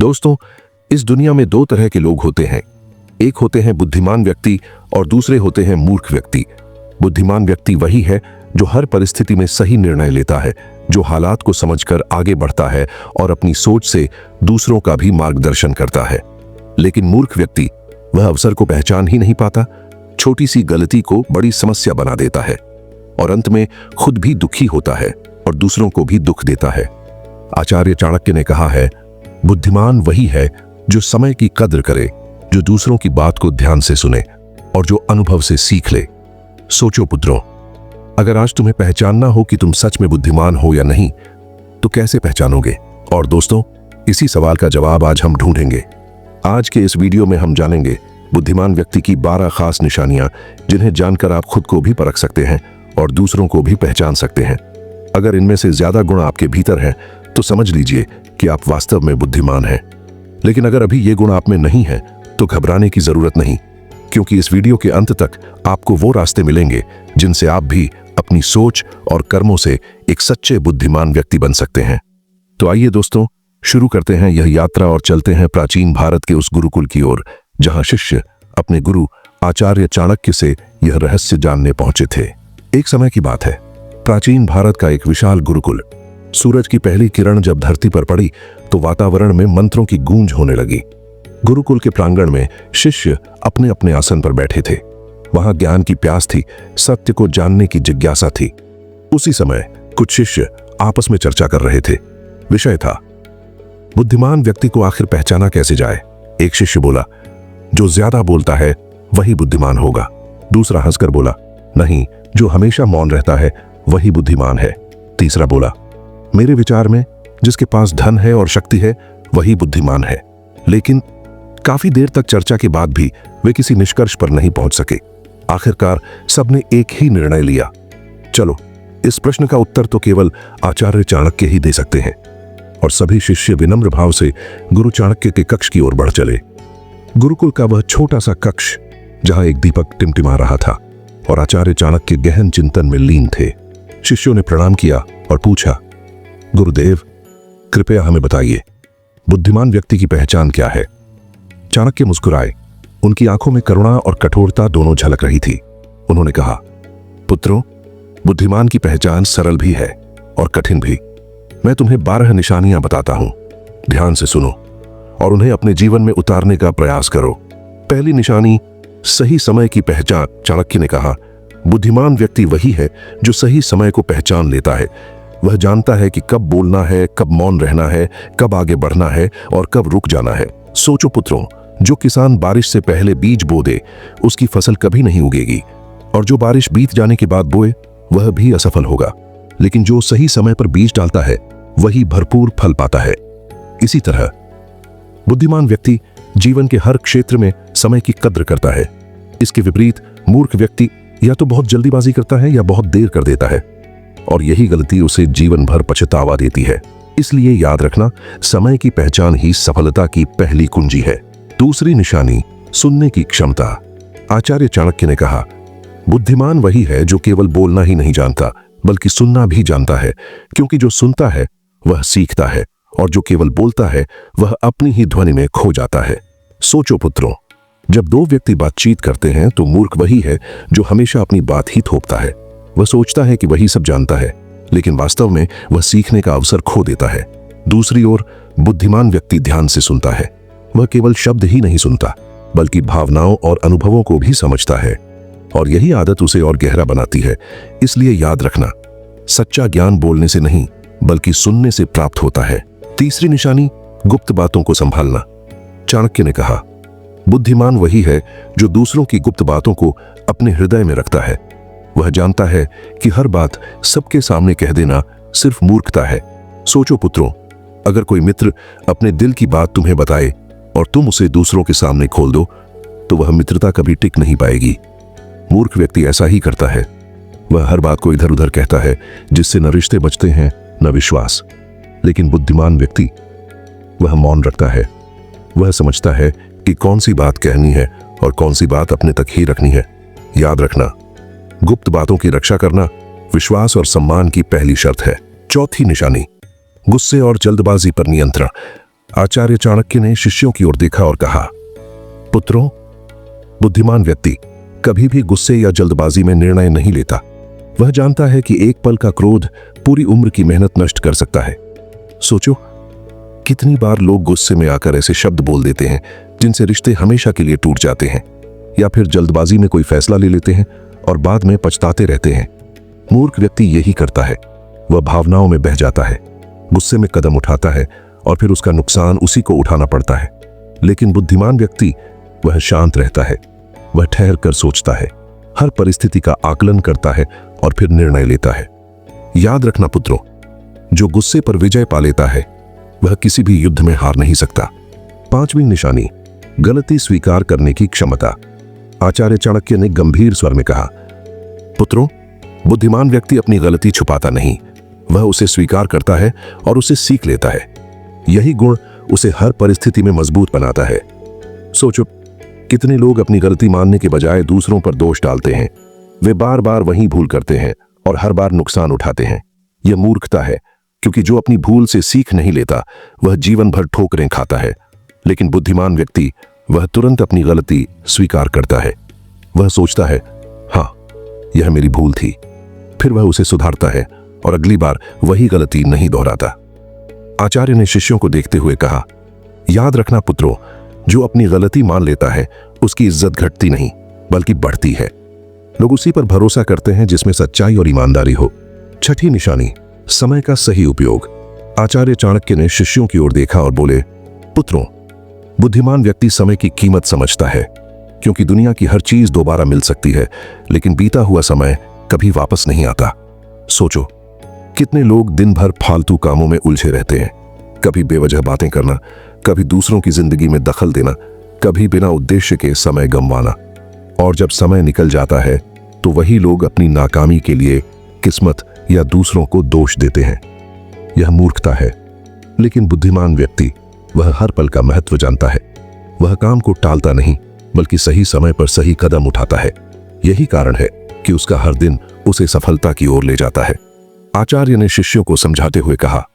दोस्तों, इस दुनिया में दो तरह के लोग होते हैं। एक होते हैं बुद्धिमान व्यक्ति और दूसरे होते हैं मूर्ख व्यक्ति। बुद्धिमान व्यक्ति वही है जो हर परिस्थिति में सही निर्णय लेता है, जो हालात को समझकर आगे बढ़ता है और अपनी सोच से दूसरों का भी मार्गदर्शन करता है। लेकिन मूर्ख व्यक्ति वह अवसर को पहचान ही नहीं पाता, छोटी सी गलती को बड़ी समस्या बना देता है और अंत में खुद भी दुखी होता है और दूसरों को भी दुख देता है। आचार्य चाणक्य ने कहा है, बुद्धिमान वही है जो समय की कद्र करे, जो दूसरों की बात को ध्यान से सुने और जो अनुभव से सीख ले। सोचो पुत्रों, अगर आज तुम्हें पहचानना हो कि तुम सच में बुद्धिमान हो या नहीं, तो कैसे पहचानोगे? और दोस्तों, इसी सवाल का जवाब आज हम ढूंढेंगे। आज के इस वीडियो में हम जानेंगे बुद्धिमान व्यक्ति की 12 खास निशानियां, जिन्हें जानकर आप खुद को भी परख सकते हैं और दूसरों को भी पहचान सकते हैं। अगर इनमें से ज्यादा गुण आपके भीतर हैं, तो समझ लीजिए कि आप वास्तव में बुद्धिमान हैं। लेकिन अगर अभी ये गुण आप में नहीं है, तो घबराने की जरूरत नहीं, क्योंकि इस वीडियो के अंत तक आपको वो रास्ते मिलेंगे जिनसे आप भी अपनी सोच और कर्मों से एक सच्चे बुद्धिमान व्यक्ति बन सकते हैं। तो आइए दोस्तों, शुरू करते हैं यह यात्रा और चलते हैं प्राचीन भारत के उस गुरुकुल की ओर, जहां शिष्य अपने गुरु आचार्य चाणक्य से यह रहस्य जानने पहुंचे थे। एक समय की बात है, प्राचीन भारत का एक विशाल गुरुकुल। सूरज की पहली किरण जब धरती पर पड़ी तो वातावरण में मंत्रों की गूंज होने लगी। गुरुकुल के प्रांगण में शिष्य अपने अपने आसन पर बैठे थे। वहां ज्ञान की प्यास थी, सत्य को जानने की जिज्ञासा थी। उसी समय कुछ शिष्य आपस में चर्चा कर रहे थे। विषय था, बुद्धिमान व्यक्ति को आखिर पहचाना कैसे जाए। एक शिष्य बोला, जो ज्यादा बोलता है वही बुद्धिमान होगा। दूसरा हंसकर बोला, नहीं, जो हमेशा मौन रहता है वही बुद्धिमान है। तीसरा बोला, मेरे विचार में जिसके पास धन है और शक्ति है वही बुद्धिमान है। लेकिन काफी देर तक चर्चा के बाद भी वे किसी निष्कर्ष पर नहीं पहुंच सके। आखिरकार सबने एक ही निर्णय लिया, चलो इस प्रश्न का उत्तर तो केवल आचार्य चाणक्य ही दे सकते हैं। और सभी शिष्य विनम्र भाव से गुरु चाणक्य के कक्ष की ओर बढ़ चले। गुरुकुल का वह छोटा सा कक्ष, जहां एक दीपक टिमटिमा रहा था और आचार्य चाणक्य गहन चिंतन में लीन थे। शिष्यों ने प्रणाम किया और पूछा, गुरुदेव, कृपया हमें बताइए, बुद्धिमान व्यक्ति की पहचान क्या है? चाणक्य मुस्कुराए। उनकी आंखों में करुणा और कठोरता दोनों झलक रही थी। उन्होंने कहा, पुत्रों, बुद्धिमान की पहचान सरल भी है और कठिन भी। मैं तुम्हें 12 निशानियां बताता हूं, ध्यान से सुनो और उन्हें अपने जीवन में उतारने का प्रयास करो। पहली निशानी, सही समय की पहचान। चाणक्य ने कहा, बुद्धिमान व्यक्ति वही है जो सही समय को पहचान लेता है। वह जानता है कि कब बोलना है, कब मौन रहना है, कब आगे बढ़ना है और कब रुक जाना है। सोचो पुत्रों, जो किसान बारिश से पहले बीज बो दे, उसकी फसल कभी नहीं उगेगी, और जो बारिश बीत जाने के बाद बोए, वह भी असफल होगा। लेकिन जो सही समय पर बीज डालता है, वही भरपूर फल पाता है। इसी तरह बुद्धिमान व्यक्ति जीवन के हर क्षेत्र में समय की कद्र करता है। इसके विपरीत मूर्ख व्यक्ति या तो बहुत जल्दीबाजी करता है या बहुत देर कर देता है, और यही गलती उसे जीवन भर पछतावा देती है। इसलिए याद रखना, समय की पहचान ही सफलता की पहली कुंजी है। दूसरी निशानी, सुनने की क्षमता। आचार्य चाणक्य ने कहा, बुद्धिमान वही है जो केवल बोलना ही नहीं जानता, बल्कि सुनना भी जानता है, क्योंकि जो सुनता है वह सीखता है और जो केवल बोलता है वह अपनी ही ध्वनि में खो जाता है। सोचो पुत्रों, जब दो व्यक्ति बातचीत करते हैं तो मूर्ख वही है जो हमेशा अपनी बात ही थोपता है। वह सोचता है कि वही सब जानता है, लेकिन वास्तव में वह सीखने का अवसर खो देता है। दूसरी ओर बुद्धिमान व्यक्ति ध्यान से सुनता है। वह केवल शब्द ही नहीं सुनता, बल्कि भावनाओं और अनुभवों को भी समझता है, और यही आदत उसे और गहरा बनाती है। इसलिए याद रखना, सच्चा ज्ञान बोलने से नहीं, बल्कि सुनने से प्राप्त होता है। तीसरी निशानी, गुप्त बातों को संभालना। चाणक्य ने कहा, बुद्धिमान वही है जो दूसरों की गुप्त बातों को अपने हृदय में रखता है। वह जानता है कि हर बात सबके सामने कह देना सिर्फ मूर्खता है। सोचो पुत्रों, अगर कोई मित्र अपने दिल की बात तुम्हें बताए और तुम उसे दूसरों के सामने खोल दो, तो वह मित्रता कभी टिक नहीं पाएगी। मूर्ख व्यक्ति ऐसा ही करता है। वह हर बात को इधर उधर कहता है, जिससे न रिश्ते बचते हैं न विश्वास। लेकिन बुद्धिमान व्यक्ति, वह मौन रखता है। वह समझता है कि कौन सी बात कहनी है और कौन सी बात अपने तक ही रखनी है। याद रखना, गुप्त बातों की रक्षा करना विश्वास और सम्मान की पहली शर्त है। चौथी निशानी, गुस्से और जल्दबाजी पर नियंत्रण। आचार्य चाणक्य ने शिष्यों की ओर देखा और कहा, पुत्रों, बुद्धिमान व्यक्ति कभी भी गुस्से या जल्दबाजी में निर्णय नहीं लेता। वह जानता है कि एक पल का क्रोध पूरी उम्र की मेहनत नष्ट कर सकता है। सोचो, कितनी बार लोग गुस्से में आकर ऐसे शब्द बोल देते हैं जिनसे रिश्ते हमेशा के लिए टूट जाते हैं, या फिर जल्दबाजी में कोई फैसला ले लेते हैं और बाद में पछताते रहते हैं। मूर्ख व्यक्ति यही करता है। वह भावनाओं में बह जाता है, गुस्से में कदम उठाता है और फिर उसका नुकसान उसी को उठाना पड़ता है। लेकिन बुद्धिमान व्यक्ति वह शांत रहता है, वह ठहर कर सोचता है, हर परिस्थिति का आकलन करता है और फिर निर्णय लेता है। याद रखना पुत्रों, जो गुस्से पर विजय पा लेता है वह किसी भी युद्ध में हार नहीं सकता। 5वीं निशानी, गलती स्वीकार करने की क्षमता। आचार्य चाणक्य ने गंभीर स्वर में कहा, पुत्रों, बुद्धिमान व्यक्ति अपनी गलती छुपाता नहीं, वह उसे स्वीकार करता है और उसे सीख लेता है। यही गुण उसे हर परिस्थिति में मजबूत बनाता है। सोचो, कितने लोग अपनी गलती मानने के बजाय दूसरों पर दोष डालते हैं। वे बार बार वही भूल करते हैं और हर बार नुकसान उठाते हैं। यह मूर्खता है, क्योंकि जो अपनी भूल से सीख नहीं लेता वह जीवन भर ठोकरें खाता है। लेकिन बुद्धिमान व्यक्ति वह तुरंत अपनी गलती स्वीकार करता है। वह सोचता है, हाँ, यह मेरी भूल थी। फिर वह उसे सुधारता है और अगली बार वही गलती नहीं दोहराता। आचार्य ने शिष्यों को देखते हुए कहा, याद रखना पुत्रों, जो अपनी गलती मान लेता है उसकी इज्जत घटती नहीं बल्कि बढ़ती है। लोग उसी पर भरोसा करते हैं जिसमें सच्चाई और ईमानदारी हो। 6ठी निशानी, समय का सही उपयोग। आचार्य चाणक्य ने शिष्यों की ओर देखा और बोले, पुत्रों, बुद्धिमान व्यक्ति समय की कीमत समझता है, क्योंकि दुनिया की हर चीज दोबारा मिल सकती है, लेकिन बीता हुआ समय कभी वापस नहीं आता। सोचो, कितने लोग दिन भर फालतू कामों में उलझे रहते हैं, कभी बेवजह बातें करना, कभी दूसरों की जिंदगी में दखल देना, कभी बिना उद्देश्य के समय गंवाना। और जब समय निकल जाता है तो वही लोग अपनी नाकामी के लिए किस्मत या दूसरों को दोष देते हैं। यह मूर्खता है। लेकिन बुद्धिमान व्यक्ति वह हर पल का महत्व जानता है। वह काम को टालता नहीं बल्कि सही समय पर सही कदम उठाता है। यही कारण है कि उसका हर दिन उसे सफलता की ओर ले जाता है। आचार्य ने शिष्यों को समझाते हुए कहा,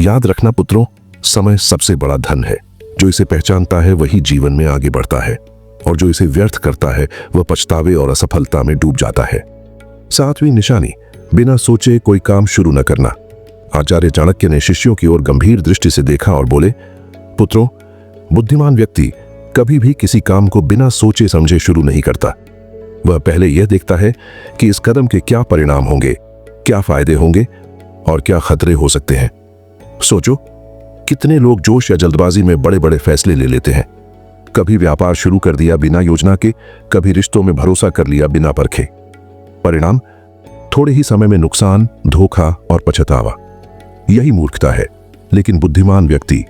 याद रखना पुत्रों, समय सबसे बड़ा धन है। जो इसे पहचानता है वही जीवन में आगे बढ़ता है, और जो इसे व्यर्थ करता है वह पछतावे और असफलता में डूब जाता है। 7वीं निशानी, बिना सोचे कोई काम शुरू न करना। आचार्य चाणक्य ने शिष्यों की ओर गंभीर दृष्टि से देखा और बोले, पुत्रों, बुद्धिमान व्यक्ति कभी भी किसी काम को बिना सोचे समझे शुरू नहीं करता। वह पहले यह देखता है कि इस कदम के क्या परिणाम होंगे, क्या फायदे होंगे और क्या खतरे हो सकते हैं। सोचो, कितने लोग जोश या जल्दबाजी में बड़े बड़े फैसले ले लेते हैं। कभी व्यापार शुरू कर दिया बिना योजना के, कभी रिश्तों में भरोसा कर लिया बिना परखे। परिणाम, थोड़े ही समय में नुकसान, धोखा और पछतावा। यही मूर्खता है। लेकिन बुद्धिमान व्यक्ति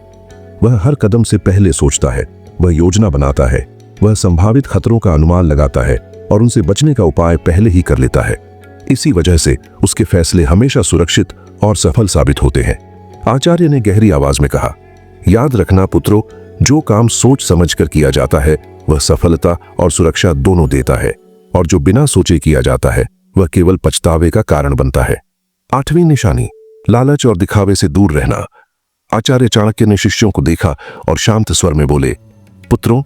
वह हर कदम से पहले सोचता है, वह योजना बनाता है, वह संभावित खतरों का अनुमान लगाता है और उनसे बचने का उपाय पहले ही कर लेता है। इसी वजह से उसके फैसले हमेशा सुरक्षित और सफल साबित होते हैं। आचार्य ने गहरी आवाज में कहा, याद रखना पुत्रों, जो काम सोच समझकर किया जाता है वह सफलता और सुरक्षा दोनों देता है, और जो बिना सोचे किया जाता है वह केवल पछतावे का कारण बनता है। 8वीं निशानी, लालच और दिखावे से दूर रहना। आचार्य चाणक्य ने शिष्यों को देखा और शांत स्वर में बोले, पुत्रों,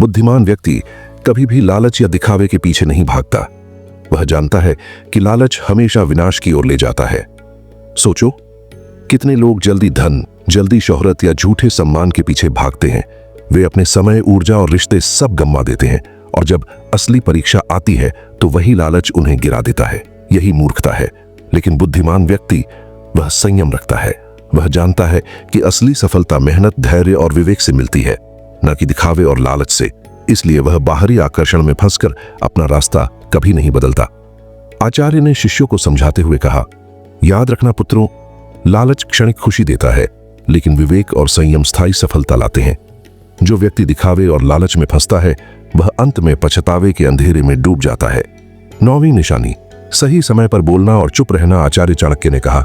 बुद्धिमान व्यक्ति कभी भी लालच या दिखावे के पीछे नहीं भागता। वह जानता है कि लालच हमेशा विनाश की ओर ले जाता है। सोचो, कितने लोग जल्दी धन, जल्दी शोहरत या झूठे सम्मान के पीछे भागते हैं। वे अपने समय, ऊर्जा और रिश्ते सब गंवा देते हैं, और जब असली परीक्षा आती है तो वही लालच उन्हें गिरा देता है। यही मूर्खता है। लेकिन बुद्धिमान व्यक्ति वह संयम रखता है। वह जानता है कि असली सफलता मेहनत, धैर्य और विवेक से मिलती है, न कि दिखावे और लालच से। इसलिए वह बाहरी आकर्षण में फंसकर अपना रास्ता कभी नहीं बदलता। आचार्य ने शिष्यों को समझाते हुए कहा, याद रखना पुत्रों, लालच क्षणिक खुशी देता है, लेकिन विवेक और संयम स्थायी सफलता लाते हैं। जो व्यक्ति दिखावे और लालच में फंसता है वह अंत में पछतावे के अंधेरे में डूब जाता है। 9वीं निशानी, सही समय पर बोलना और चुप रहना। आचार्य चाणक्य ने कहा,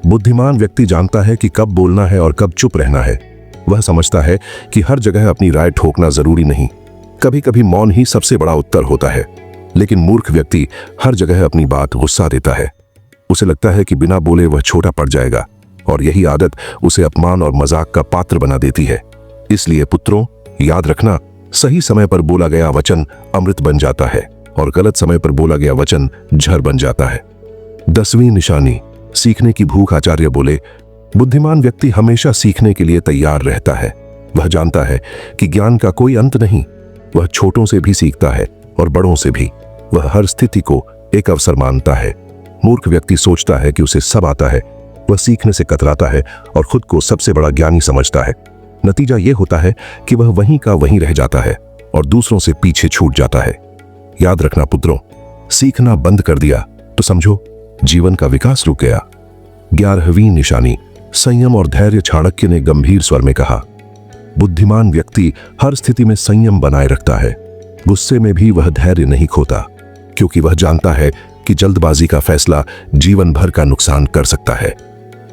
बुद्धिमान व्यक्ति जानता है कि कब बोलना है और कब चुप रहना है। वह समझता है कि हर जगह अपनी राय ठोकना जरूरी नहीं। कभी कभी मौन ही सबसे बड़ा उत्तर होता है। लेकिन मूर्ख व्यक्ति हर जगह अपनी बात गुस्सा देता है। उसे लगता है कि बिना बोले वह छोटा पड़ जाएगा, और यही आदत उसे अपमान और मजाक का पात्र बना देती है। इसलिए पुत्रों, याद रखना, सही समय पर बोला गया वचन अमृत बन जाता है और गलत समय पर बोला गया वचन जहर बन जाता है। 10वीं निशानी, सीखने की भूख। आचार्य बोले, बुद्धिमान व्यक्ति हमेशा सीखने के लिए तैयार रहता है। वह जानता है कि ज्ञान का कोई अंत नहीं। वह छोटों से भी सीखता है और बड़ों से भी। वह हर स्थिति को एक अवसर मानता है। मूर्ख व्यक्ति सोचता है कि उसे सब आता है। वह सीखने से कतराता है और खुद को सबसे बड़ा ज्ञानी समझता है। नतीजा यह होता है कि वह वहीं का वहीं रह जाता है और दूसरों से पीछे छूट जाता है। याद रखना पुत्रों, सीखना बंद कर दिया तो समझो जीवन का विकास रुक गया। 11वीं निशानी, संयम और धैर्य। चाणक्य ने गंभीर स्वर में कहा, बुद्धिमान व्यक्ति हर स्थिति में संयम बनाए रखता है। गुस्से में भी वह धैर्य नहीं खोता, क्योंकि वह जानता है कि जल्दबाजी का फैसला जीवन भर का नुकसान कर सकता है।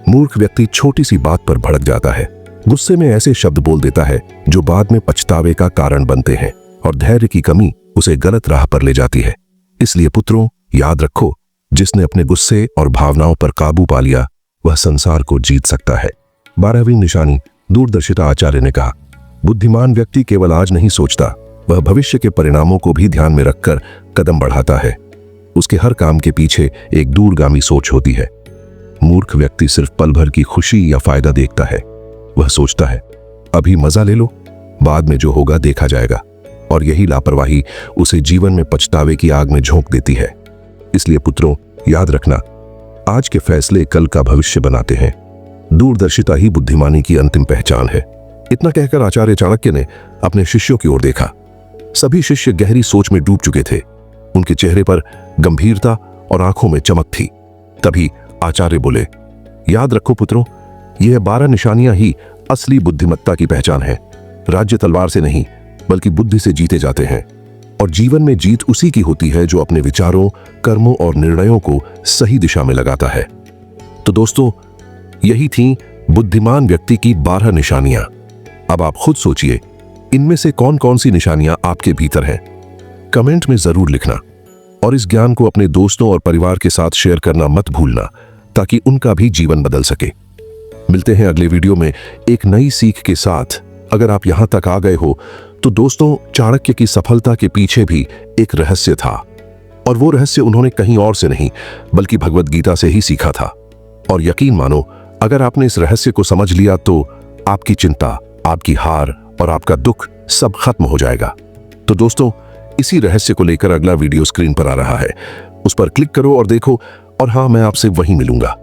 मूर्ख व्यक्ति छोटी सी बात पर भड़क जाता है, गुस्से में ऐसे शब्द बोल देता है जो बाद में पछतावे का कारण बनते हैं, और धैर्य की कमी उसे गलत राह पर ले जाती है। इसलिए पुत्रों, याद रखो, जिसने अपने गुस्से और भावनाओं पर काबू पा लिया वह संसार को जीत सकता है। 12वीं निशानी, दूरदर्शिता। आचार्य ने कहा, बुद्धिमान व्यक्ति केवल आज नहीं सोचता, वह भविष्य के परिणामों को भी ध्यान में रखकर कदम बढ़ाता है। उसके हर काम के पीछे एक दूरगामी सोच होती है। मूर्ख व्यक्ति सिर्फ पल भर की खुशी या फायदा देखता है। वह सोचता है, अभी मजा ले लो, बाद में जो होगा देखा जाएगा, और यही लापरवाही उसे जीवन में पछतावे की आग में झोंक देती है। इसलिए पुत्रों, याद रखना, आज के फैसले कल का भविष्य बनाते हैं। दूरदर्शिता ही बुद्धिमानी की अंतिम पहचान है। इतना कहकर आचार्य चाणक्य ने अपने शिष्यों की ओर देखा। सभी शिष्य गहरी सोच में डूब चुके थे। उनके चेहरे पर गंभीरता और आंखों में चमक थी। तभी आचार्य बोले, याद रखो पुत्रों, यह 12 निशानियां ही असली बुद्धिमत्ता की पहचान है। राज्य तलवार से नहीं, बल्कि बुद्धि से जीते जाते हैं, और जीवन में जीत उसी की होती है जो अपने विचारों, कर्मों और निर्णयों को सही दिशा में लगाता है। तो दोस्तों, यही थी बुद्धिमान व्यक्ति की 12 निशानियां। अब आप खुद सोचिए, इनमें से कौन कौन सी निशानियां आपके भीतर हैं? कमेंट में जरूर लिखना, और इस ज्ञान को अपने दोस्तों और परिवार के साथ शेयर करना मत भूलना, ताकि उनका भी जीवन बदल सके। मिलते हैं अगले वीडियो में एक नई सीख के साथ। अगर आप यहां तक आ गए हो तो दोस्तों, चाणक्य की सफलता के पीछे भी एक रहस्य था, और वो रहस्य उन्होंने कहीं और से नहीं बल्कि भगवद गीता से ही सीखा था। और यकीन मानो, अगर आपने इस रहस्य को समझ लिया तो आपकी चिंता, आपकी हार और आपका दुख सब खत्म हो जाएगा। तो दोस्तों, इसी रहस्य को लेकर अगला वीडियो स्क्रीन पर आ रहा है, उस पर क्लिक करो और देखो। और हाँ, मैं आपसे वहीं मिलूंगा।